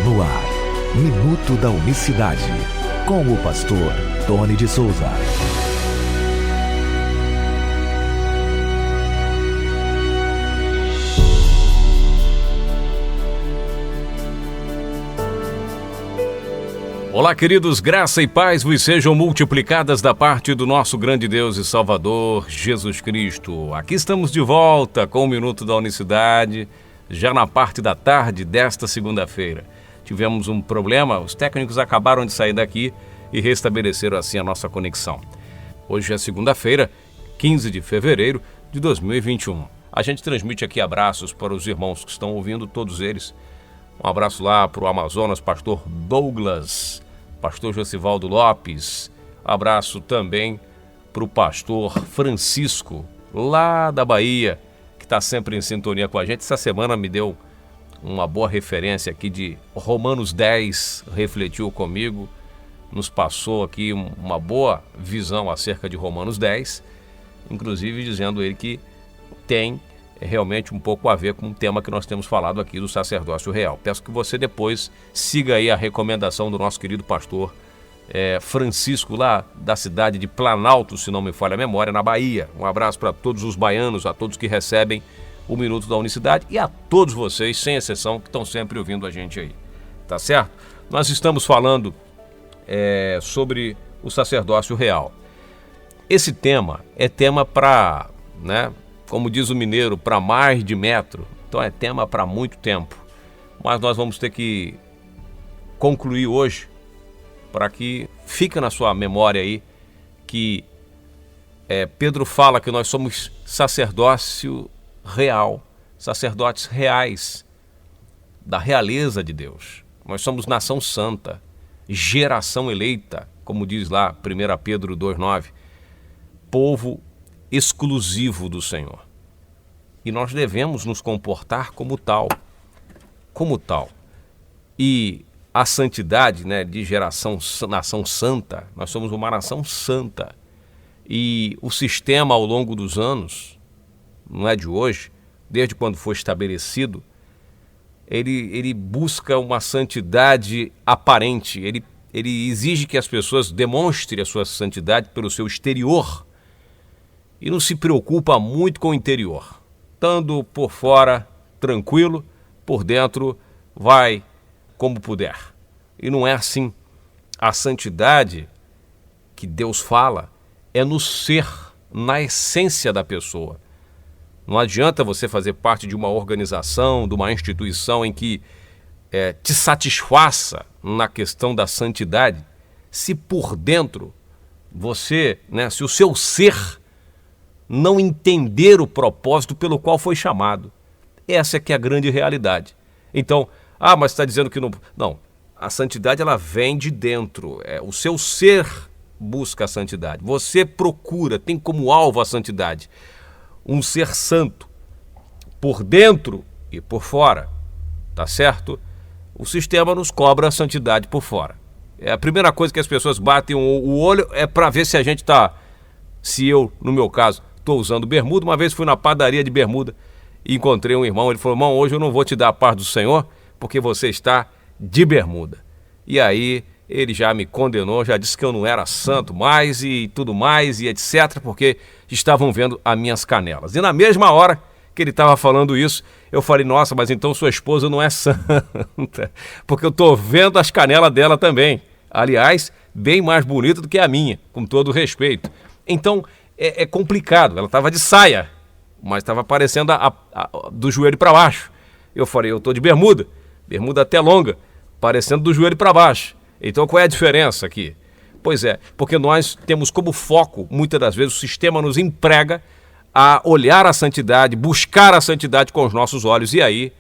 No ar, Minuto da Unicidade, com o pastor Tony de Souza. Olá, queridos, graça e paz vos sejam multiplicadas da parte do nosso grande Deus e Salvador, Jesus Cristo. Aqui estamos de volta com o Minuto da Unicidade, já na parte da tarde desta segunda-feira. Tivemos um problema, os técnicos acabaram de sair daqui e restabeleceram assim a nossa conexão. Hoje é segunda-feira, 15 de fevereiro de 2021. A gente transmite aqui abraços para os irmãos que estão ouvindo, todos eles. Um abraço lá para o Amazonas, pastor Douglas, pastor Josivaldo Lopes. Abraço também para o pastor Francisco, lá da Bahia, que está sempre em sintonia com a gente. Essa semana me deu uma boa referência aqui de Romanos 10, refletiu comigo, nos passou aqui uma boa visão acerca de Romanos 10, inclusive dizendo ele que tem realmente um pouco a ver com o tema que nós temos falado aqui do sacerdócio real. Peço que você depois siga aí a recomendação do nosso querido pastor Francisco, lá da cidade de Planalto, se não me falha a memória, na Bahia. Um abraço para todos os baianos, a todos que recebem o Minuto da Unicidade e a todos vocês, sem exceção, que estão sempre ouvindo a gente aí. Tá certo? Nós estamos falando sobre o sacerdócio real. Esse tema é tema para, como diz o mineiro, para mais de metro. Então é tema para muito tempo. Mas nós vamos ter que concluir hoje para que fique na sua memória aí que Pedro fala que nós somos sacerdócio real, sacerdotes reais da realeza de Deus. Nós somos nação santa, geração eleita, como diz lá 1 Pedro 2,9, povo exclusivo do Senhor. E nós devemos nos comportar como tal. E a santidade, de geração, nação santa, nós somos uma nação santa. E o sistema ao longo dos anos, não é de hoje, desde quando foi estabelecido, ele busca uma santidade aparente. Ele exige que as pessoas demonstrem a sua santidade pelo seu exterior, e não se preocupa muito com o interior. Estando por fora tranquilo, por dentro vai como puder. E não é assim. A santidade que Deus fala é no ser, na essência da pessoa. Não adianta você fazer parte de uma organização, de uma instituição em que te satisfaça na questão da santidade, se por dentro você, se o seu ser não entender o propósito pelo qual foi chamado. Essa é que é a grande realidade. Então, mas está dizendo que não... Não, a santidade ela vem de dentro. O seu ser busca a santidade. Você procura, tem como alvo a santidade. Um ser santo, por dentro e por fora. Tá certo? O sistema nos cobra a santidade por fora. A primeira coisa que as pessoas batem o olho é para ver se a gente está... Se eu, no meu caso, estou usando bermuda. Uma vez fui na padaria de bermuda e encontrei um irmão. Ele falou: irmão, hoje eu não vou te dar a paz do Senhor porque você está de bermuda. E aí ele já me condenou, já disse que eu não era santo mais e tudo mais e etc, porque estavam vendo as minhas canelas. E na mesma hora que ele estava falando isso, eu falei: nossa, mas então sua esposa não é santa, porque eu estou vendo as canelas dela também. Aliás, bem mais bonita do que a minha, com todo respeito. Então, é complicado. Ela estava de saia, mas estava aparecendo do joelho para baixo. Eu falei: eu estou de bermuda até longa, aparecendo do joelho para baixo. Então, qual é a diferença aqui? Pois é, porque nós temos como foco, muitas das vezes, o sistema nos emprega a olhar a santidade, buscar a santidade com os nossos olhos, e aí,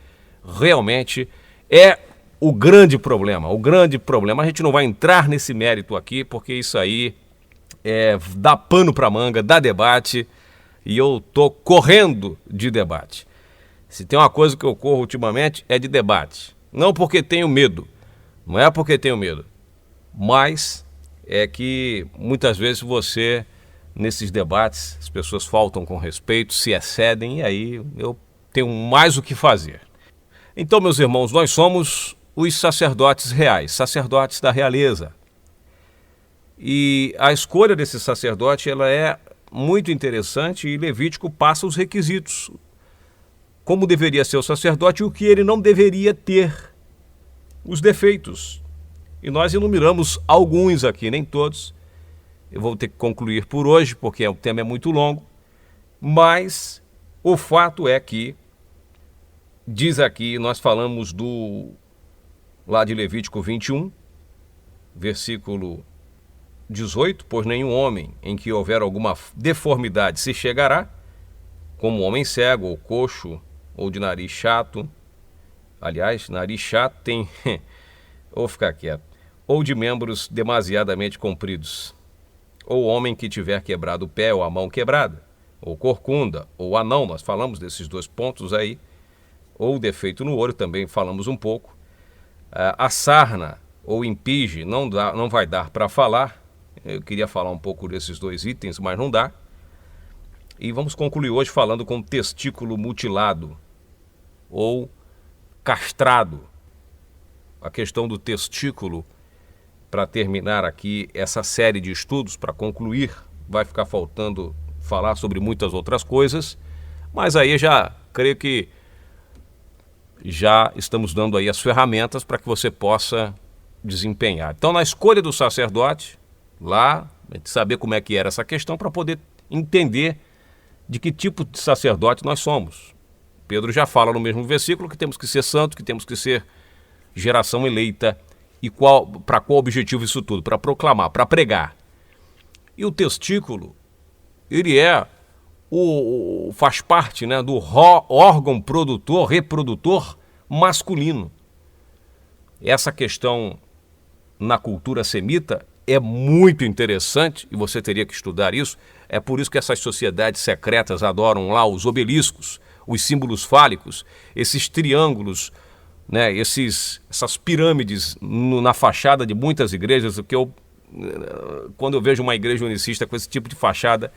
realmente, é o grande problema. A gente não vai entrar nesse mérito aqui, porque isso aí dá pano para manga, dá debate, e eu tô correndo de debate. Se tem uma coisa que eu corro ultimamente, é de debate. Não porque tenho medo, não é porque tenho medo, mas é que muitas vezes você, nesses debates, as pessoas faltam com respeito, se excedem, e aí eu tenho mais o que fazer. Então, meus irmãos, nós somos os sacerdotes reais, sacerdotes da realeza. E a escolha desse sacerdote ela é muito interessante e Levítico passa os requisitos. Como deveria ser o sacerdote e o que ele não deveria ter. Os defeitos. E nós enumeramos alguns aqui, nem todos. Eu vou ter que concluir por hoje, porque o tema é muito longo. Mas o fato é que, diz aqui, nós falamos lá de Levítico 21, versículo 18, pois nenhum homem em que houver alguma deformidade se chegará, como homem cego, ou coxo, ou de nariz chato. Aliás, nariz chato tem... Vou ficar quieto. Ou de membros demasiadamente compridos. Ou homem que tiver quebrado o pé ou a mão quebrada. Ou corcunda, ou anão, nós falamos desses dois pontos aí. Ou defeito no olho, também falamos um pouco. A sarna ou impige não vai dar para falar. Eu queria falar um pouco desses dois itens, mas não dá. E vamos concluir hoje falando com testículo mutilado ou castrado. A questão do testículo, para terminar aqui essa série de estudos, para concluir, vai ficar faltando falar sobre muitas outras coisas, mas aí já creio que já estamos dando aí as ferramentas para que você possa desempenhar. Então, na escolha do sacerdote, lá, saber como é que era essa questão para poder entender de que tipo de sacerdote nós somos. Pedro já fala no mesmo versículo que temos que ser santos, que temos que ser geração eleita. E para qual objetivo isso tudo? Para proclamar, para pregar. E o testículo, ele faz parte, né, do órgão reprodutor masculino. Essa questão na cultura semita é muito interessante e você teria que estudar isso. É por isso que essas sociedades secretas adoram lá os obeliscos, os símbolos fálicos, esses triângulos, né, essas pirâmides na fachada de muitas igrejas. Quando eu vejo uma igreja unicista com esse tipo de fachada,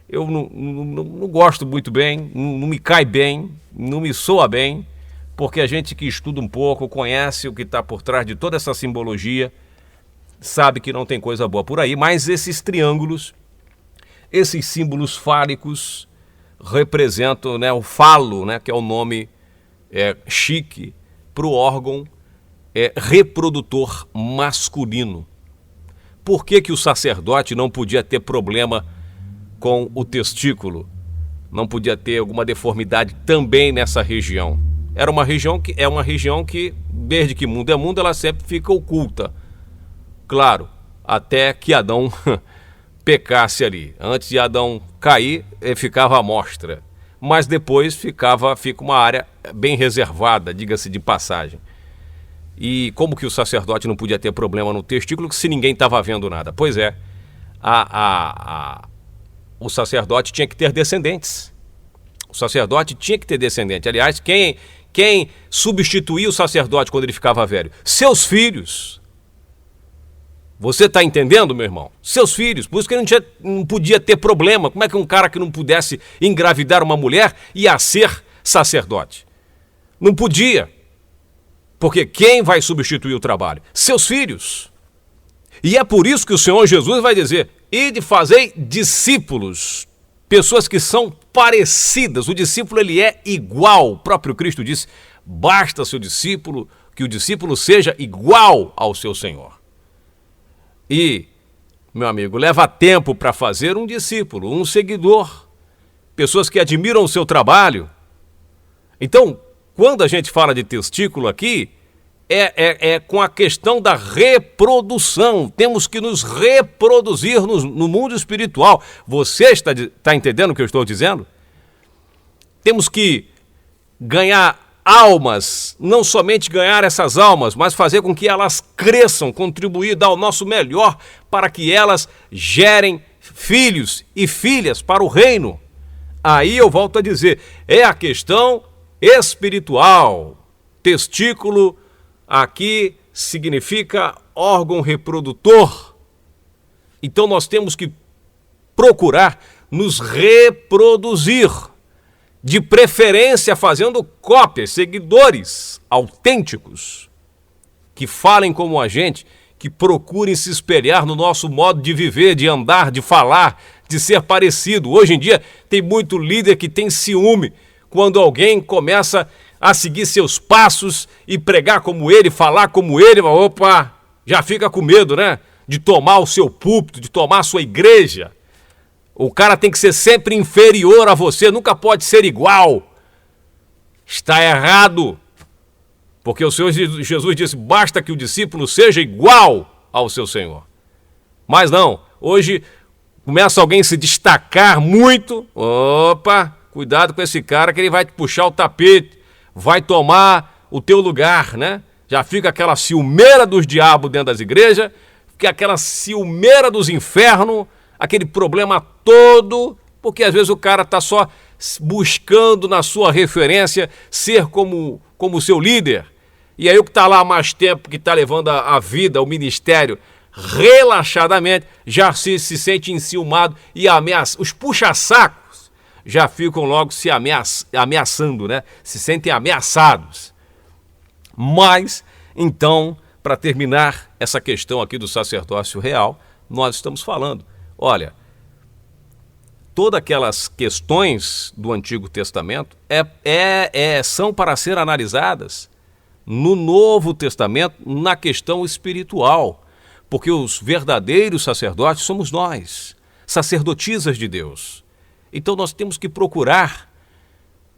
eu não gosto muito bem, não me cai bem, não me soa bem, porque a gente que estuda um pouco, conhece o que está por trás de toda essa simbologia, sabe que não tem coisa boa por aí, mas esses triângulos, esses símbolos fálicos representam, né, o falo, né, que é o nome chique para o órgão reprodutor masculino. Por que o sacerdote não podia ter problema com o testículo? Não podia ter alguma deformidade também nessa região? É uma região que, desde que mundo é mundo, ela sempre fica oculta. Claro, até que Adão pecasse ali. Antes de Adão cair, ficava à mostra. Mas depois fica uma área bem reservada, diga-se de passagem. E como que o sacerdote não podia ter problema no testículo se ninguém estava vendo nada? Pois é, o sacerdote tinha que ter descendentes. O sacerdote tinha que ter descendente. Aliás, quem substituía o sacerdote quando ele ficava velho? Seus filhos. Você está entendendo, meu irmão? Seus filhos. Por isso que ele não podia ter problema. Como é que um cara que não pudesse engravidar uma mulher ia ser sacerdote? Não podia. Porque quem vai substituir o trabalho? Seus filhos. E é por isso que o Senhor Jesus vai dizer: ide fazei discípulos. Pessoas que são parecidas. O discípulo, ele é igual. O próprio Cristo disse: basta que o discípulo seja igual ao seu Senhor. E, meu amigo, leva tempo para fazer um discípulo, um seguidor. Pessoas que admiram o seu trabalho. Então, quando a gente fala de testículo aqui, é com a questão da reprodução. Temos que nos reproduzir no mundo espiritual. Você está entendendo o que eu estou dizendo? Temos que ganhar almas, não somente ganhar essas almas, mas fazer com que elas cresçam, contribuir, dar o nosso melhor para que elas gerem filhos e filhas para o reino. Aí eu volto a dizer, é a questão espiritual. Testículo aqui significa órgão reprodutor. Então nós temos que procurar nos reproduzir, de preferência fazendo cópias, seguidores autênticos. que falem como a gente, que procurem se espelhar no nosso modo de viver, de andar, de falar, de ser parecido. Hoje em dia tem muito líder que tem ciúme quando alguém começa a seguir seus passos e pregar como ele, falar como ele. Opa, já fica com medo, né? De tomar o seu púlpito, de tomar a sua igreja. O cara tem que ser sempre inferior a você, nunca pode ser igual. Está errado. Porque o Senhor Jesus disse, basta que o discípulo seja igual ao seu Senhor. Mas não, hoje começa alguém a se destacar muito. Opa, cuidado com esse cara que ele vai te puxar o tapete, vai tomar o teu lugar, né? Já fica aquela ciumeira dos diabos dentro das igrejas, fica aquela ciumeira dos infernos, aquele problema todo, porque às vezes o cara está só buscando na sua referência ser como o seu líder. E aí o que está lá há mais tempo, que está levando a vida, o ministério, relaxadamente, já se sente enciumado e ameaça. Os puxa-sacos já ficam logo se ameaçando, né? Se sentem ameaçados. Mas, então, para terminar essa questão aqui do sacerdócio real, nós estamos falando, olha, todas aquelas questões do Antigo Testamento são para ser analisadas no Novo Testamento, na questão espiritual, porque os verdadeiros sacerdotes somos nós, sacerdotisas de Deus. Então nós temos que procurar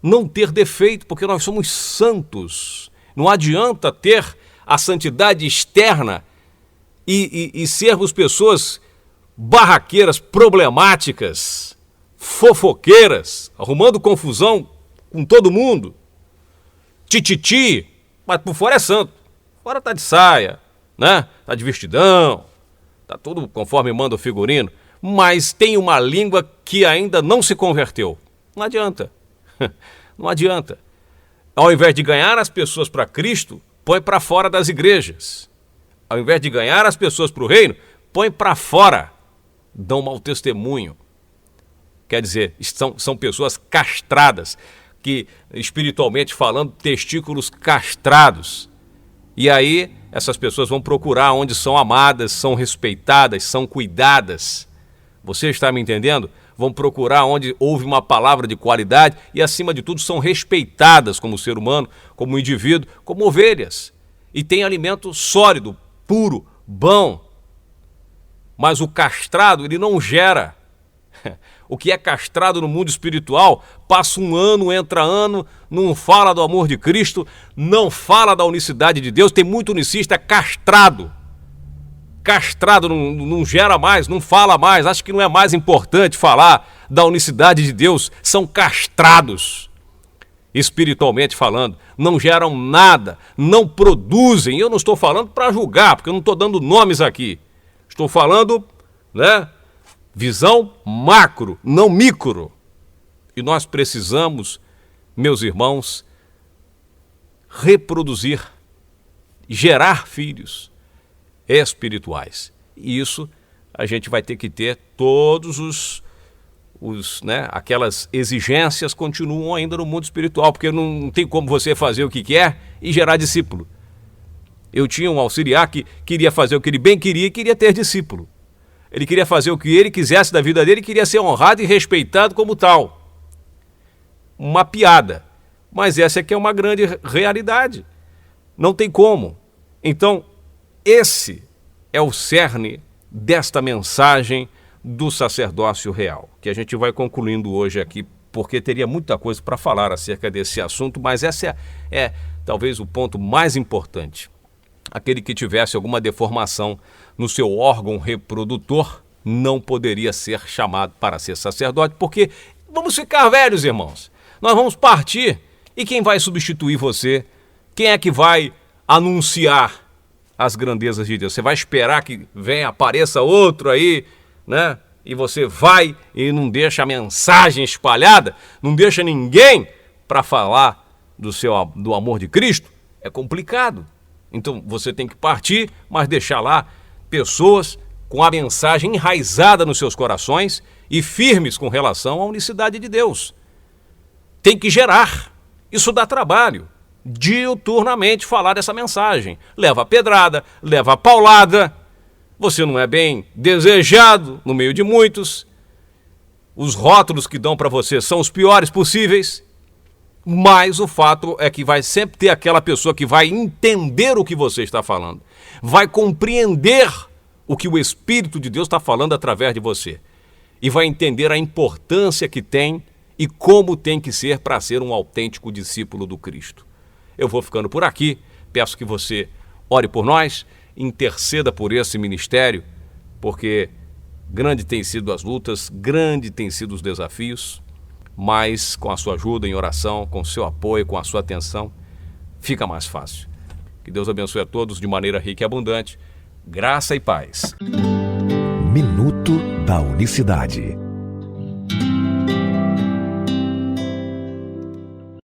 não ter defeito, porque nós somos santos. Não adianta ter a santidade externa e sermos pessoas barraqueiras, problemáticas, fofoqueiras, arrumando confusão com todo mundo, tititi, mas por fora é santo. Fora tá de saia, né? Tá de vestidão, tá tudo conforme manda o figurino, mas tem uma língua que ainda não se converteu. Não adianta. Não adianta. Ao invés de ganhar as pessoas para Cristo, põe para fora das igrejas. Ao invés de ganhar as pessoas para o reino, põe para fora. Dão mau testemunho. Quer dizer, são pessoas castradas, que espiritualmente falando, testículos castrados. E aí essas pessoas vão procurar onde são amadas, são respeitadas, são cuidadas. Você está me entendendo? Vão procurar onde houve uma palavra de qualidade e, acima de tudo, são respeitadas como ser humano, como indivíduo, como ovelhas. E tem alimento sólido, puro, bom. Mas o castrado, ele não gera. O que é castrado no mundo espiritual, passa um ano, entra ano, não fala do amor de Cristo, não fala da unicidade de Deus. Tem muito unicista castrado. Castrado, não gera mais, não fala mais, acha que não é mais importante falar da unicidade de Deus. São castrados, espiritualmente falando, não geram nada, não produzem. Eu não estou falando para julgar, porque eu não estou dando nomes aqui. Estou falando, né? Visão macro, não micro. E nós precisamos, meus irmãos, reproduzir, gerar filhos espirituais. E isso a gente vai ter que ter todos aquelas exigências continuam ainda no mundo espiritual, porque não tem como você fazer o que quer e gerar discípulo. Eu tinha um auxiliar que queria fazer o que ele bem queria e queria ter discípulo. Ele queria fazer o que ele quisesse da vida dele, queria ser honrado e respeitado como tal. Uma piada. Mas essa aqui é uma grande realidade. Não tem como. Então, esse é o cerne desta mensagem do sacerdócio real, que a gente vai concluindo hoje aqui, porque teria muita coisa para falar acerca desse assunto, mas esse é talvez o ponto mais importante. Aquele que tivesse alguma deformação no seu órgão reprodutor não poderia ser chamado para ser sacerdote, porque vamos ficar velhos, irmãos. Nós vamos partir e quem vai substituir você? Quem é que vai anunciar as grandezas de Deus? Você vai esperar que apareça outro aí, né? E você vai e não deixa a mensagem espalhada, não deixa ninguém para falar do amor de Cristo? É complicado. Então você tem que partir, mas deixar lá pessoas com a mensagem enraizada nos seus corações e firmes com relação à unicidade de Deus. Tem que gerar. Isso dá trabalho. diuturnamente falar dessa mensagem. Leva a pedrada, leva a paulada, você não é bem desejado no meio de muitos, os rótulos que dão para você são os piores possíveis, mas o fato é que vai sempre ter aquela pessoa que vai entender o que você está falando, vai compreender o que o Espírito de Deus está falando através de você e vai entender a importância que tem e como tem que ser para ser um autêntico discípulo do Cristo. Eu vou ficando por aqui, peço que você ore por nós, interceda por esse ministério, porque grande tem sido as lutas, grande tem sido os desafios, mas com a sua ajuda em oração, com o seu apoio, com a sua atenção, fica mais fácil. Que Deus abençoe a todos de maneira rica e abundante. Graça e paz. Minuto da Unicidade.